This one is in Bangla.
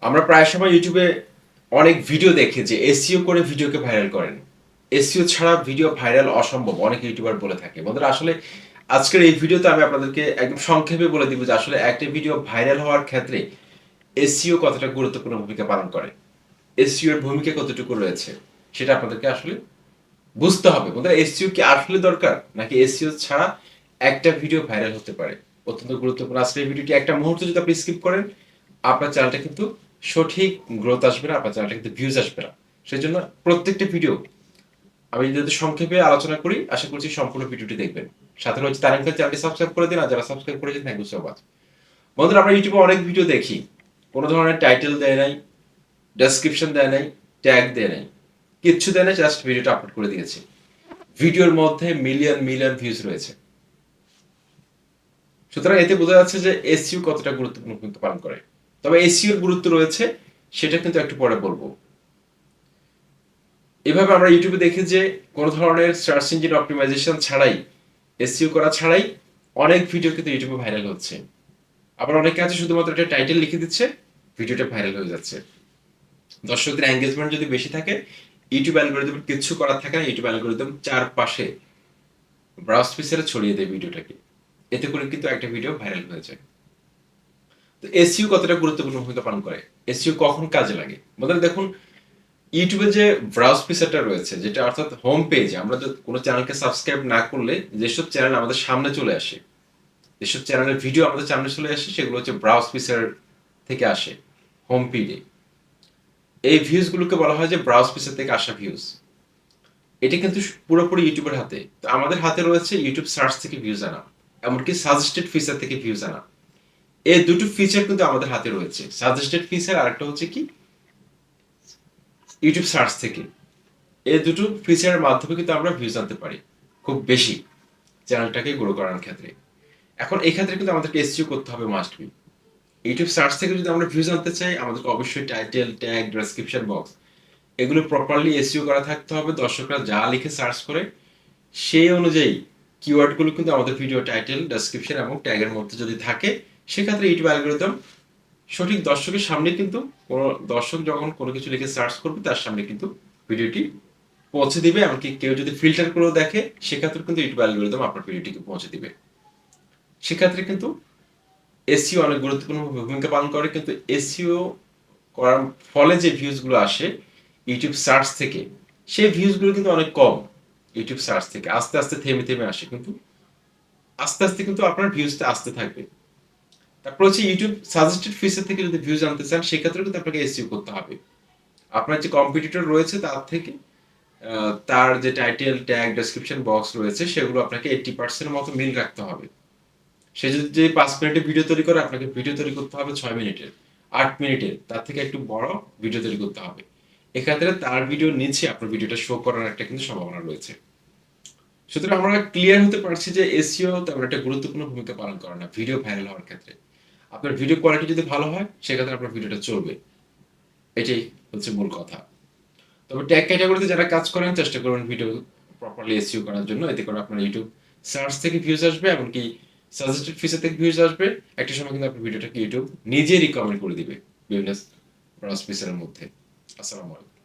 আমরা প্রায় সময় ইউটিউবে অনেক ভিডিও দেখি যে এসইও করে ভিডিওকে ভাইরাল করেন। এসইও ছাড়া ভিডিও ভাইরাল অসম্ভব, অনেক ইউটিউবার বলে থাকে। বন্ধুরা আসলে আজকের এই ভিডিওতে আমি আপনাদেরকে একদম সংক্ষেপে বলে দিব যে আসলে একটা ভিডিও ভাইরাল হওয়ার ক্ষেত্রে এসইও কতটা গুরুত্বপূর্ণ ভূমিকা পালন করে। এসইও এর ভূমিকা কতটুকু রয়েছে সেটা আপনাদেরকে আসলে বুঝতে হবে। বন্ধুরা এসইও কি আসলে দরকার নাকি এসইও ছাড়া একটা ভিডিও ভাইরাল হতে পারে? অত্যন্ত গুরুত্বপূর্ণ আজকের এই ভিডিওটি। একটা মুহূর্ত যদি আপনি স্কিপ করেন আপনার চ্যানেলটা কিন্তু সঠিক গ্রোথ আসবে না, আপনার চ্যানেলটা কিন্তু ভিউজ আসবে না। সেজন্য প্রত্যেকটা ভিডিও আমি যদি সংক্ষেপে আলোচনা করি, আশা করছি সম্পূর্ণ ভিডিওটি দেখবেন। সাথে রয়েছে তারিম খান, চ্যানেলটি সাবস্ক্রাইব করে দিন, আর যারা সাবস্ক্রাইব করেছেন থ্যাংক ইউ সো মাচ। বন্ধুরা আমরা ইউটিউবে অনেক ভিডিও দেখি, কোনো ধরনের টাইটেল দেয় নাই, ডেসক্রিপশন দেয় নাই, ট্যাগ দেয় নাই, কিচ্ছু দেয় নাই, জাস্ট ভিডিওটা আপলোড করে দিয়েছে। ভিডিওর মধ্যে মিলিয়ন মিলিয়ন ভিউজ রয়েছে। সুতরাং এতে বোঝা যাচ্ছে যে এসইও কতটা গুরুত্বপূর্ণ ভূমিকা পালন করে। তবে এসইও এর গুরুত্ব রয়েছে, সেটা কিন্তু একটু পরে বলবো। এভাবে আমরা ইউটিউবে দেখি যে কোনো ধরনের সার্চ ইঞ্জিন অপটিমাইজেশন ছাড়াই, এসইও করা ছাড়াই অনেক ভিডিও কিন্তু ইউটিউবে ভাইরাল হচ্ছে। আবার অনেকে আছে শুধুমাত্র একটা টাইটেল লিখে দিচ্ছে, ভিডিওটা ভাইরাল হয়ে যাচ্ছে। দর্শকদের এঙ্গেজমেন্ট যদি বেশি থাকে, ইউটিউব অ্যালগরিদম কিছু করার থাকে না, ইউটিউব অ্যালগরিদম চারপাশে ব্রাউজ ফিচারে ছড়িয়ে দেয় ভিডিওটাকে। এতে করে কিন্তু একটা ভিডিও ভাইরাল হয়ে যায়। তো এসইও কতটা গুরুত্বপূর্ণ ভূমিকা পালন করে, এসইও কখন কাজে লাগে? বন্ধুরা দেখুন, ইউটিউবে যে ব্রাউজ ফিচারটা রয়েছে, যেটা অর্থাৎ হোম পেজে আমরা কোনো চ্যানেলকে সাবস্ক্রাইব না করলে যেসব চ্যানেল আমাদের সামনে চলে আসে, যেসব চ্যানেলের ভিডিও আমাদের সামনে চলে আসে, সেগুলো হচ্ছে ব্রাউজ ফিচার থেকে আসে হোম পেজে। এই ভিউজগুলোকে বলা হয় যে ব্রাউজ ফিচার থেকে আসা ভিউজ। এটা কিন্তু পুরোপুরি ইউটিউবের হাতে। তো আমাদের হাতে রয়েছে ইউটিউব সার্চ থেকে ভিউজ আনা, এমনকি সাজেস্টেড ফিচার থেকে ভিউজ আনা। এই দুটো ফিচার কিন্তু আমাদের হাতে রয়েছে, সাজেস্টেড ফিচার আর একটা হচ্ছে কি ইউটিউব সার্চ থেকে। এই দুটো ফিচারের মাধ্যমে কিন্তু আমরা ভিউজ আনতে পারি খুব বেশি, চ্যানেলটাকে গ্রো করার ক্ষেত্রে। এখন এই ক্ষেত্রে কিন্তু আমাদেরকে এসইও করতে হবে মাস্ট বি। ইউটিউব সার্চ থেকে যদি আমরা ভিউজ আনতে চাই, আমাদেরকে অবশ্যই টাইটেল, ট্যাগ, ডেসক্রিপশন বক্স এগুলো প্রপারলি এসইও করা থাকতে হবে। দর্শকরা যা লিখে সার্চ করে সেই অনুযায়ী কিওয়ার্ডগুলো কিন্তু আমাদের ভিডিও টাইটেল, ডেসক্রিপশন এবং ট্যাগের মধ্যে যদি থাকে, সেক্ষেত্রে ইউটিউব অ্যালগরিদম সঠিক দর্শকের সামনে কিন্তু, কোনো দর্শক যখন কোনো কিছু লিখে সার্চ করবে তার সামনে কিন্তু ভিডিওটি পৌঁছে দিবে। এমনকি কেউ যদি ফিল্টার করেও দেখে, সেক্ষেত্রে কিন্তু ইউটিউব অ্যালগরিদম আপনার ভিডিওটিকে পৌঁছে দিবে। সেক্ষেত্রে কিন্তু এসইও অনেক গুরুত্বপূর্ণ ভূমিকা পালন করে। কিন্তু এসইও করার ফলে যে ভিউজগুলো আসে ইউটিউব সার্চ থেকে, সেই ভিউজগুলো কিন্তু অনেক কম। ইউটিউব সার্চ থেকে আস্তে আস্তে থেমে থেমে আসে, কিন্তু আস্তে আস্তে কিন্তু আপনার ভিউজটা আসতে থাকবে। তারপর হচ্ছে ইউটিউব সাজেস্টেড ফিচার থেকে যদি ভিউজ আনতে চান, সেক্ষেত্রে কিন্তু আপনাকে এসইও করতে হবে। আপনার যে কম্পিটিটর রয়েছে তার থেকে তার যে টাইটেল, ট্যাগ, ডেসক্রিপশন বক্স রয়েছে, সেগুলো আপনাকে 80% মতো মিল রাখতে হবে। সে যদি 5 মিনিটের ভিডিও তৈরি করে, আপনাকে ভিডিও তৈরি করতে হবে 6 মিনিটের, 8 মিনিটের, তার থেকে একটু বড় ভিডিও তৈরি করতে হবে। এক্ষেত্রে তার ভিডিওর নিচে আপনার ভিডিওটা শো করার একটা কিন্তু সম্ভাবনা রয়েছে। সুতরাং আমরা ক্লিয়ার হতে পারছি যে এসইও তেমন একটা গুরুত্বপূর্ণ ভূমিকা পালন করে না ভিডিও ভাইরাল হওয়ার ক্ষেত্রে। আপনার ভিডিও কোয়ালিটি যদি ভালো হয়, সেক্ষেত্রে আপনার ভিডিওটা চলবে। এটাই হচ্ছে মূল কথা। তবে ট্যাগ ক্যাটাগরিতে যারা কাজ করেন, চেষ্টা করবেন ভিডিও প্রপারলি এসইও করার জন্য। এতে করে আপনার ইউটিউব সার্চ থেকে ভিউজ আসবে, এমনকি সাজেস্টেড ফিচার থেকে ভিউজ আসবে। একটা সময় কিন্তু আপনার ভিডিওটাকে ইউটিউব নিজেই রিকমেন্ড করে দিবে বিভিন্ন ব্রাউজ ফিচারের মধ্যে। আসসালামু আলাইকুম।